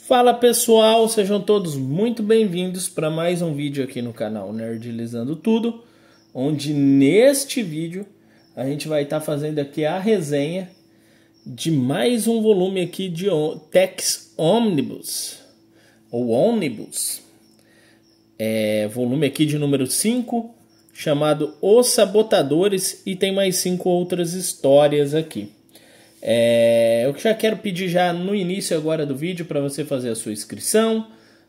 Fala pessoal, sejam todos muito bem-vindos para mais um vídeo aqui no canal Nerdilizando Tudo, onde neste vídeo a gente vai estar fazendo aqui a resenha de mais um volume aqui de Tex Omnibus, ou Omnibus, volume aqui de número 5, chamado Os Sabotadores, e tem mais 5 outras histórias aqui. Eu já quero pedir já no início agora do vídeo para você fazer a sua inscrição,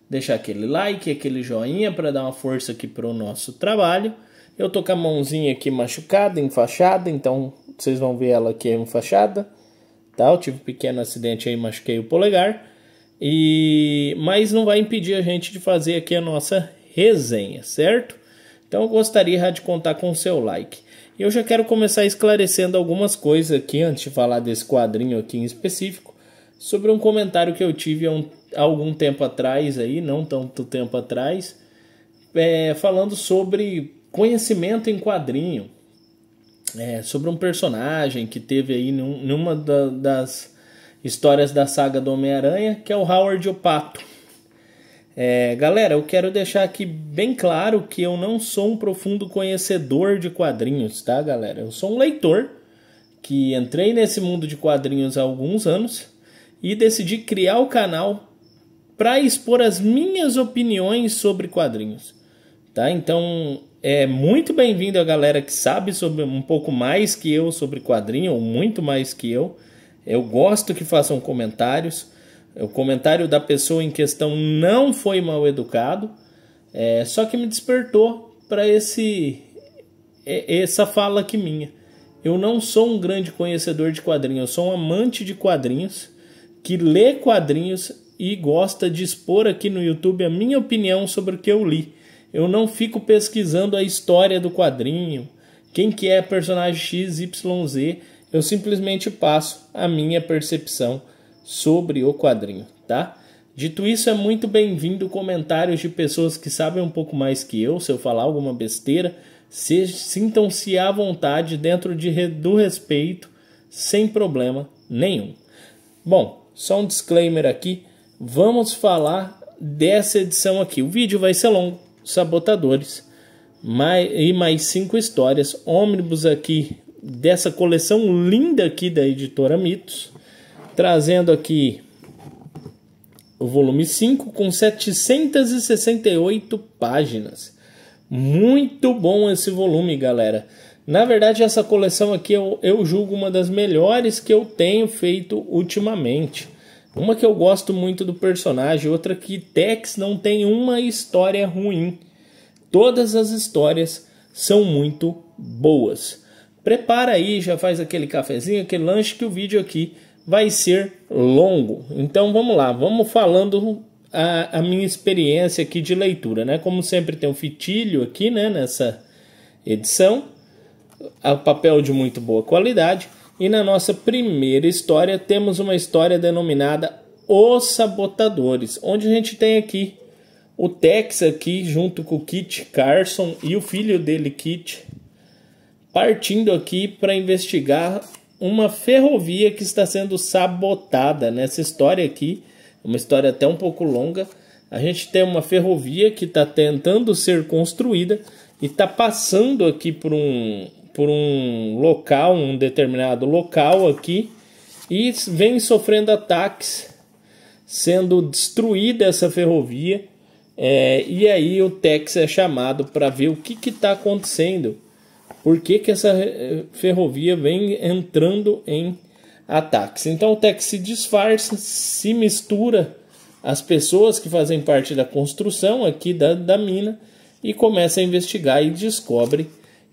deixar aquele like, aquele joinha para dar uma força aqui para o nosso trabalho. Eu tô com a mãozinha aqui machucada, enfaixada, então vocês vão ver ela aqui enfaixada, tá? Eu tive um pequeno acidente aí, machuquei o polegar, mas não vai impedir a gente de fazer aqui a nossa resenha, certo? Então eu gostaria de contar com o seu like. E eu já quero começar esclarecendo algumas coisas aqui, antes de falar desse quadrinho aqui em específico, sobre um comentário que eu tive há algum tempo atrás, aí, não tanto tempo atrás, falando sobre conhecimento em quadrinho, sobre um personagem que teve aí numa das histórias da saga do Homem-Aranha, que é o Howard o Pato. Galera, eu quero deixar aqui bem claro que eu não sou um profundo conhecedor de quadrinhos, tá, galera? Eu sou um leitor que entrei nesse mundo de quadrinhos há alguns anos e decidi criar o canal para expor as minhas opiniões sobre quadrinhos, tá? Então, é muito bem-vindo a galera que sabe sobre um pouco mais que eu sobre quadrinho, ou muito mais que eu. Eu gosto que façam comentários. O comentário da pessoa em questão não foi mal educado, só que me despertou para essa fala aqui minha. Eu não sou um grande conhecedor de quadrinhos, eu sou um amante de quadrinhos, que lê quadrinhos e gosta de expor aqui no YouTube a minha opinião sobre o que eu li. Eu não fico pesquisando a história do quadrinho, quem que é personagem X, Y, Z, eu simplesmente passo a minha percepção sobre o quadrinho, tá? Dito isso, é muito bem-vindo comentários de pessoas que sabem um pouco mais que eu. Se eu falar alguma besteira, sintam-se à vontade dentro do respeito, sem problema nenhum. Bom, só um disclaimer aqui, vamos falar dessa edição aqui. O vídeo vai ser longo, Sabotadores, e mais 5 histórias, ônibus aqui dessa coleção linda aqui da editora Mitos, trazendo aqui o volume 5 com 768 páginas. Muito bom esse volume, galera. Na verdade, essa coleção aqui eu julgo uma das melhores que eu tenho feito ultimamente. Uma que eu gosto muito do personagem, outra que Tex não tem uma história ruim. Todas as histórias são muito boas. Prepara aí, já faz aquele cafezinho, aquele lanche, que o vídeo aqui vai ser longo. Então vamos lá, vamos falando a minha experiência aqui de leitura, né? Como sempre tem um fitilho aqui, né, nessa edição, o papel de muito boa qualidade. E na nossa primeira história temos uma história denominada Os Sabotadores, onde a gente tem aqui o Tex aqui junto com o Kit Carson e o filho dele, Kit, partindo aqui para investigar uma ferrovia que está sendo sabotada. Nessa história aqui, uma história até um pouco longa, a gente tem uma ferrovia que está tentando ser construída e está passando aqui por um local, um determinado local aqui, e vem sofrendo ataques, sendo destruída essa ferrovia, e aí o Tex é chamado para ver o que está acontecendo. Por que essa ferrovia vem entrando em ataques? Então o Tex se disfarça, se mistura às pessoas que fazem parte da construção aqui da mina e começa a investigar e descobre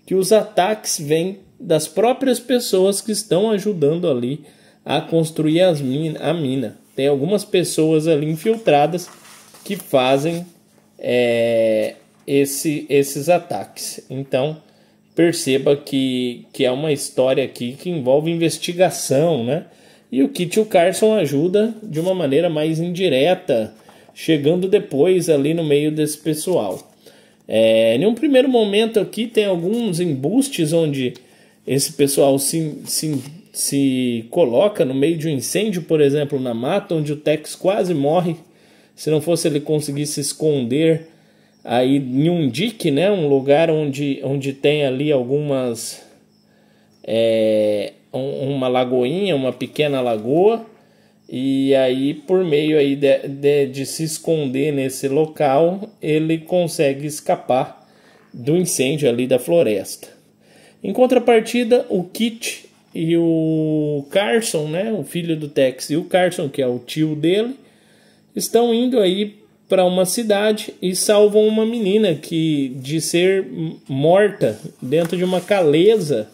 que os ataques vêm das próprias pessoas que estão ajudando ali a construir a mina. Tem algumas pessoas ali infiltradas que fazem esses ataques. Então perceba que é uma história aqui que envolve investigação, né? E o Kit Carson ajuda de uma maneira mais indireta, chegando depois ali no meio desse pessoal. Em um primeiro momento aqui tem alguns embustes onde esse pessoal se coloca no meio de um incêndio, por exemplo, na mata, onde o Tex quase morre se não fosse ele conseguir se esconder aí em um dique, né, um lugar onde tem ali algumas uma lagoinha, uma pequena lagoa, e aí por meio aí de se esconder nesse local, ele consegue escapar do incêndio ali da floresta. Em contrapartida, o Kit e o Carson, né, o filho do Tex, e o Carson, que é o tio dele, estão indo aí para uma cidade e salvam uma menina que, de ser morta dentro de uma caleza,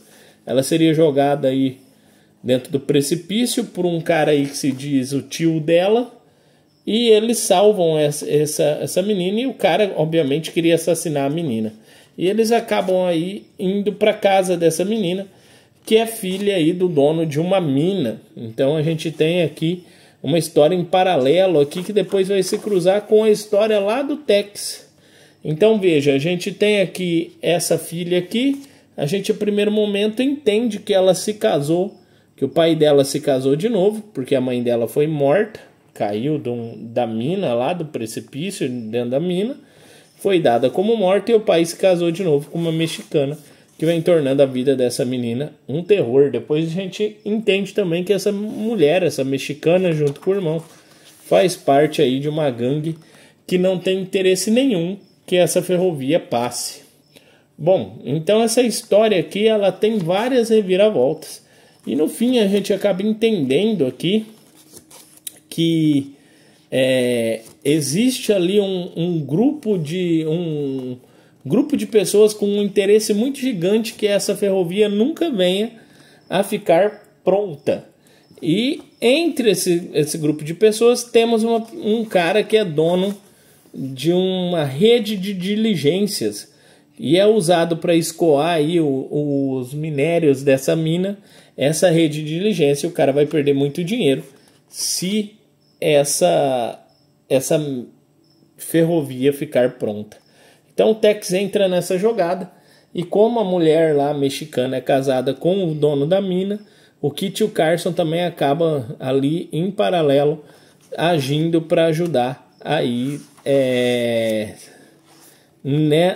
ela seria jogada aí dentro do precipício por um cara aí que se diz o tio dela, e eles salvam essa menina, e o cara obviamente queria assassinar a menina. E eles acabam aí indo para casa dessa menina, que é filha aí do dono de uma mina. Então a gente tem aqui uma história em paralelo aqui que depois vai se cruzar com a história lá do Tex. Então veja, a gente tem aqui essa filha aqui, a gente, no primeiro momento, entende que ela se casou, que o pai dela se casou de novo, porque a mãe dela foi morta, caiu da mina lá, do precipício, dentro da mina, foi dada como morta, e o pai se casou de novo com uma mexicana, que vem tornando a vida dessa menina um terror. Depois a gente entende também que essa mulher, essa mexicana, junto com o irmão, faz parte aí de uma gangue que não tem interesse nenhum que essa ferrovia passe. Bom, então essa história aqui, ela tem várias reviravoltas. E no fim a gente acaba entendendo aqui que existe ali um grupo de pessoas com um interesse muito gigante que essa ferrovia nunca venha a ficar pronta. E entre esse grupo de pessoas temos um cara que é dono de uma rede de diligências e é usado para escoar aí os minérios dessa mina. Essa rede de diligência, o cara vai perder muito dinheiro se essa ferrovia ficar pronta. Então o Tex entra nessa jogada, e como a mulher lá mexicana é casada com o dono da mina, o Kit e o Carson também acabam ali em paralelo agindo para ajudar aí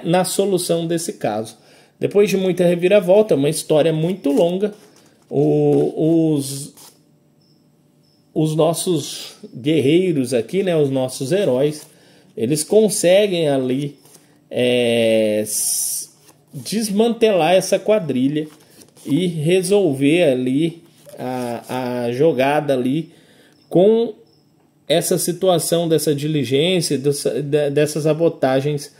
na solução desse caso. Depois de muita reviravolta, uma história muito longa, os nossos guerreiros aqui, né, os nossos heróis, eles conseguem ali desmantelar essa quadrilha e resolver ali a jogada ali com essa situação dessa diligência, dessas sabotagens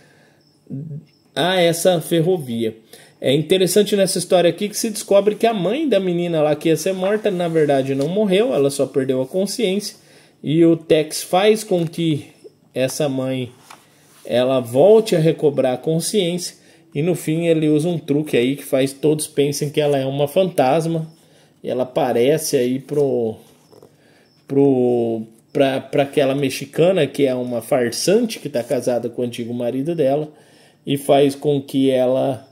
a essa ferrovia. É interessante nessa história aqui que se descobre que a mãe da menina lá que ia ser morta, na verdade não morreu, ela só perdeu a consciência, e o Tex faz com que essa mãe ela volte a recobrar a consciência, e no fim ele usa um truque aí que faz todos pensem que ela é uma fantasma, e ela aparece aí para aquela mexicana que é uma farsante que está casada com o antigo marido dela, e faz com que ela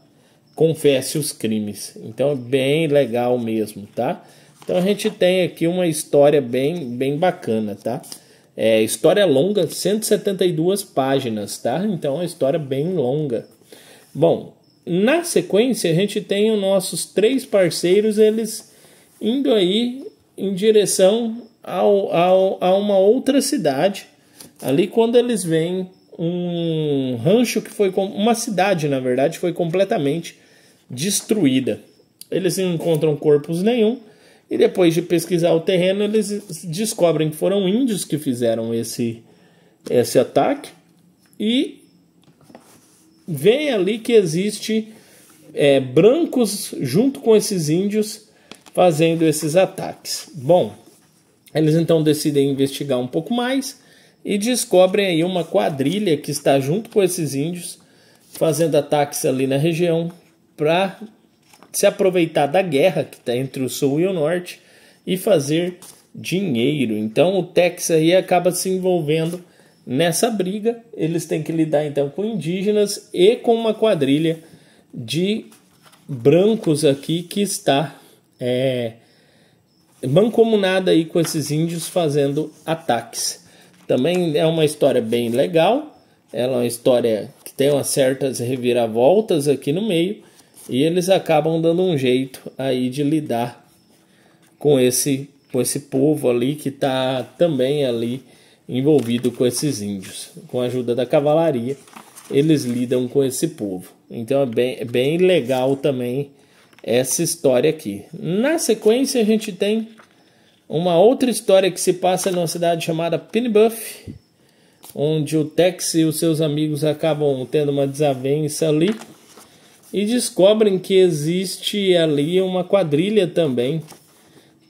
confesse os crimes. Então é bem legal mesmo, tá? Então a gente tem aqui uma história bem bacana, tá? História longa, 172 páginas, tá? Então é uma história bem longa. Bom, na sequência a gente tem os nossos 3 parceiros, eles indo aí em direção a uma outra cidade. Ali quando eles veem um rancho que foi... uma cidade, na verdade, foi completamente destruída. Eles não encontram corpos nenhum, e depois de pesquisar o terreno, eles descobrem que foram índios que fizeram esse ataque, e vem ali que existe brancos junto com esses índios fazendo esses ataques. Bom, eles então decidem investigar um pouco mais e descobrem aí uma quadrilha que está junto com esses índios fazendo ataques ali na região para se aproveitar da guerra que está entre o sul e o norte e fazer dinheiro. Então o Tex aí acaba se envolvendo nessa briga. Eles têm que lidar então com indígenas e com uma quadrilha de brancos aqui que está mancomunada aí com esses índios fazendo ataques. Também é uma história bem legal. Ela é uma história que tem umas certas reviravoltas aqui no meio. E eles acabam dando um jeito aí de lidar com esse povo ali que está também ali envolvido com esses índios. Com a ajuda da cavalaria, eles lidam com esse povo. Então é bem legal também essa história aqui. Na sequência a gente tem uma outra história que se passa numa cidade chamada Pennybuff, onde o Tex e os seus amigos acabam tendo uma desavença ali e descobrem que existe ali uma quadrilha também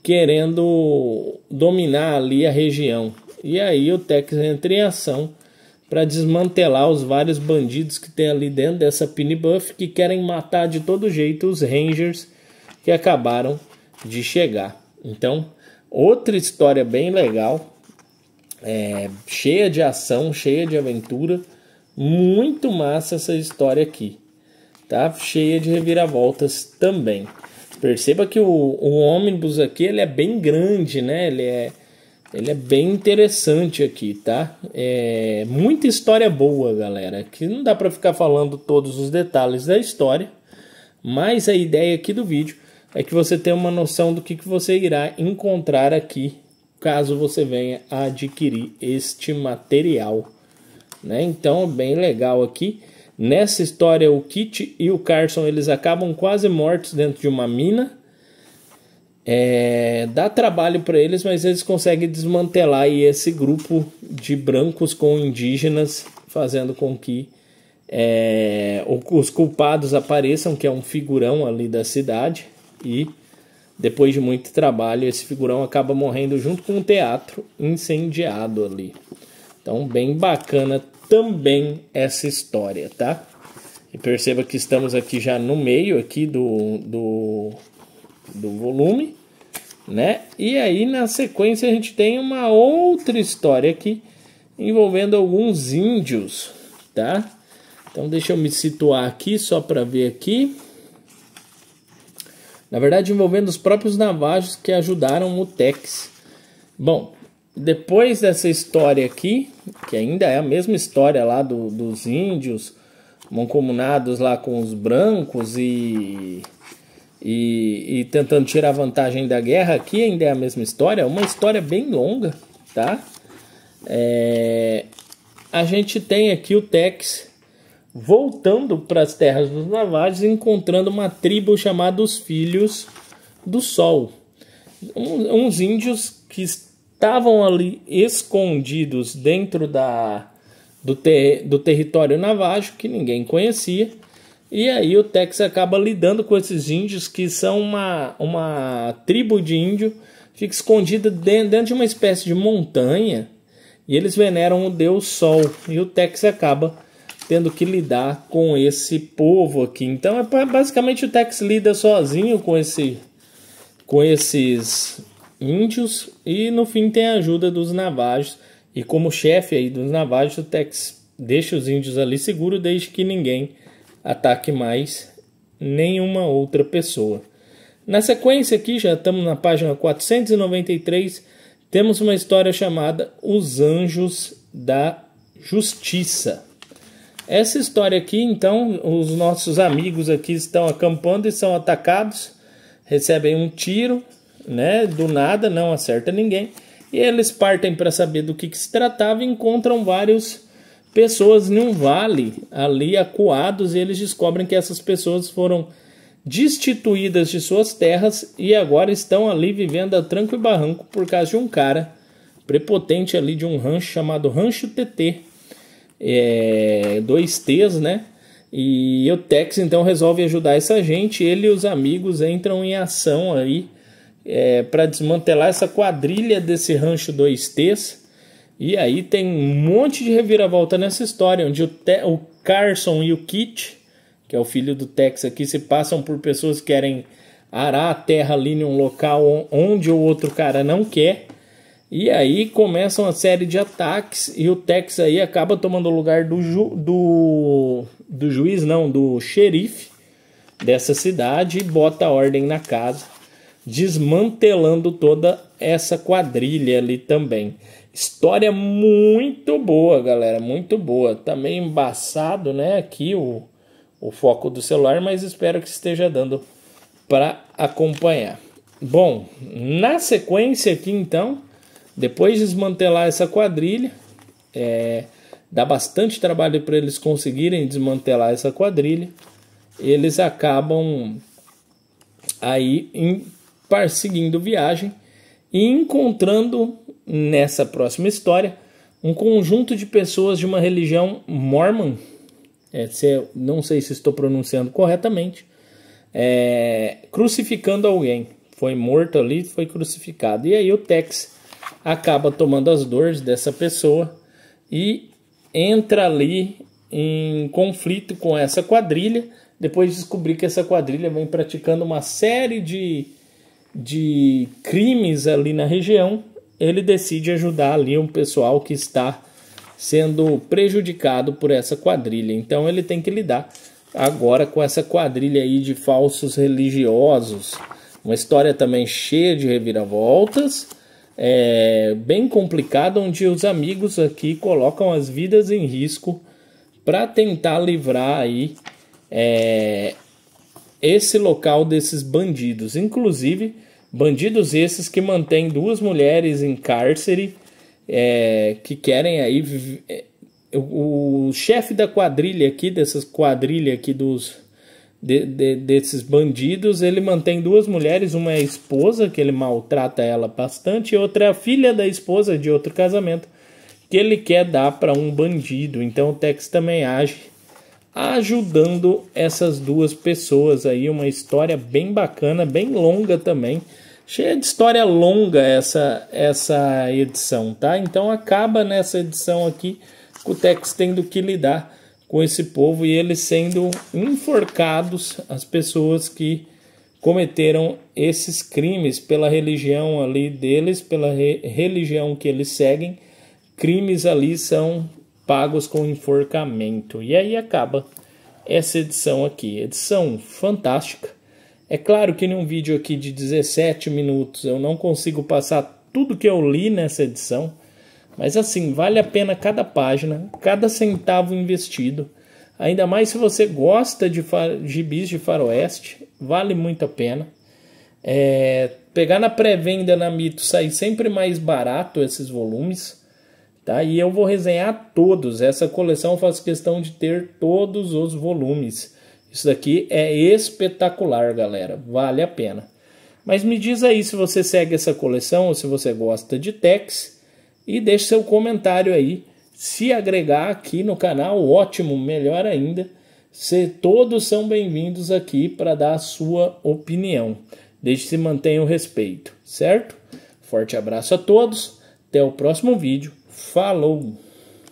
querendo dominar ali a região. E aí o Tex entra em ação para desmantelar os vários bandidos que tem ali dentro dessa Pennybuff, que querem matar de todo jeito os Rangers que acabaram de chegar. Então, outra história bem legal, cheia de ação, cheia de aventura, muito massa essa história aqui. Tá? Cheia de reviravoltas também. Perceba que o ônibus aqui ele é bem grande, né? Ele é bem interessante aqui, tá? Muita história boa, galera. Aqui não dá para ficar falando todos os detalhes da história, mas a ideia aqui do vídeo é que você tenha uma noção do que você irá encontrar aqui, caso você venha a adquirir este material, né? Então, bem legal aqui. Nessa história, o Kit e o Carson eles acabam quase mortos dentro de uma mina. Dá trabalho para eles, mas eles conseguem desmantelar aí esse grupo de brancos com indígenas, fazendo com que os culpados apareçam, que é um figurão ali da cidade. E depois de muito trabalho, esse figurão acaba morrendo junto com o teatro incendiado ali. Então, bem bacana também essa história, tá? E perceba que estamos aqui já no meio aqui do volume, né? E aí na sequência a gente tem uma outra história aqui envolvendo alguns índios, tá? Então deixa eu me situar aqui só para ver aqui. Na verdade envolvendo os próprios navajos que ajudaram o Tex. Bom, depois dessa história aqui, que ainda é a mesma história lá dos índios mancomunados lá com os brancos e tentando tirar vantagem da guerra, aqui ainda é a mesma história, uma história bem longa, tá? A gente tem aqui o Tex voltando para as terras dos navajos e encontrando uma tribo chamada os Filhos do Sol. Uns índios que estavam ali escondidos dentro do território navajo, que ninguém conhecia. E aí o Tex acaba lidando com esses índios, que são uma tribo de índio, fica escondida dentro de uma espécie de montanha, e eles veneram o Deus Sol. E o Tex acaba tendo que lidar com esse povo aqui. Então, basicamente o Tex lida sozinho com esses índios, e no fim tem a ajuda dos navajos, e como chefe aí dos navajos, o Tex deixa os índios ali seguro, desde que ninguém ataque mais nenhuma outra pessoa. Na sequência aqui, já estamos na página 493, temos uma história chamada Os Anjos da Justiça. Essa história aqui, então, os nossos amigos aqui estão acampando e são atacados, recebem um tiro, né, do nada, não acerta ninguém, e eles partem para saber do que se tratava e encontram várias pessoas em um vale ali acuados, e eles descobrem que essas pessoas foram destituídas de suas terras e agora estão ali vivendo a tranco e barranco por causa de um cara prepotente ali de um rancho chamado Rancho TT, 2 T's, né? E o Tex então resolve ajudar essa gente. Ele e os amigos entram em ação aí para desmantelar essa quadrilha desse rancho 2 T's. E aí tem um monte de reviravolta nessa história, onde o Carson e o Kit, que é o filho do Tex aqui, se passam por pessoas que querem arar a terra ali em um local onde o outro cara não quer. E aí começa uma série de ataques, e o Tex aí acaba tomando o lugar do juiz, não, do xerife dessa cidade, e bota a ordem na casa, desmantelando toda essa quadrilha ali também. História muito boa, galera, muito boa. Tá meio embaçado, né, aqui o foco do celular, mas espero que esteja dando para acompanhar. Bom, na sequência aqui então, depois de desmantelar essa quadrilha, dá bastante trabalho para eles conseguirem desmantelar essa quadrilha. Eles acabam aí seguindo viagem e encontrando nessa próxima história um conjunto de pessoas de uma religião mormon, não sei se estou pronunciando corretamente, crucificando alguém. Foi morto ali, foi crucificado. E aí o Tex acaba tomando as dores dessa pessoa e entra ali em conflito com essa quadrilha, depois de descobrir que essa quadrilha vem praticando uma série de crimes ali na região. Ele decide ajudar ali um pessoal que está sendo prejudicado por essa quadrilha. Então ele tem que lidar agora com essa quadrilha aí de falsos religiosos. Uma história também cheia de reviravoltas, bem complicada, onde os amigos aqui colocam as vidas em risco para tentar livrar aí esse local desses bandidos. Inclusive, bandidos esses que mantêm 2 mulheres em cárcere, que querem aí... O chefe da quadrilha aqui, dessas quadrilhas aqui desses bandidos, ele mantém 2 mulheres, uma é a esposa, que ele maltrata ela bastante, e outra é a filha da esposa de outro casamento, que ele quer dar para um bandido. Então o Tex também age ajudando essas 2 pessoas aí. Uma história bem bacana, bem longa também, cheia de história longa essa edição, tá? Então acaba nessa edição aqui com o Tex tendo que lidar com esse povo e eles sendo enforcados, as pessoas que cometeram esses crimes pela religião ali deles, pela religião que eles seguem. Crimes ali são pagos com enforcamento. E aí acaba essa edição aqui. Edição fantástica. É claro que num vídeo aqui de 17 minutos eu não consigo passar tudo que eu li nessa edição, mas assim, vale a pena cada página, cada centavo investido. Ainda mais se você gosta de gibis de faroeste, vale muito a pena. Pegar na pré-venda na Mito sai sempre mais barato esses volumes, tá? E eu vou resenhar todos. Essa coleção eu faço questão de ter todos os volumes. Isso daqui é espetacular, galera. Vale a pena. Mas me diz aí se você segue essa coleção ou se você gosta de Tex. E deixe seu comentário aí. Se agregar aqui no canal, ótimo, melhor ainda. Todos são bem-vindos aqui para dar a sua opinião. Desde que se mantenha o respeito, certo? Forte abraço a todos. Até o próximo vídeo. Falou!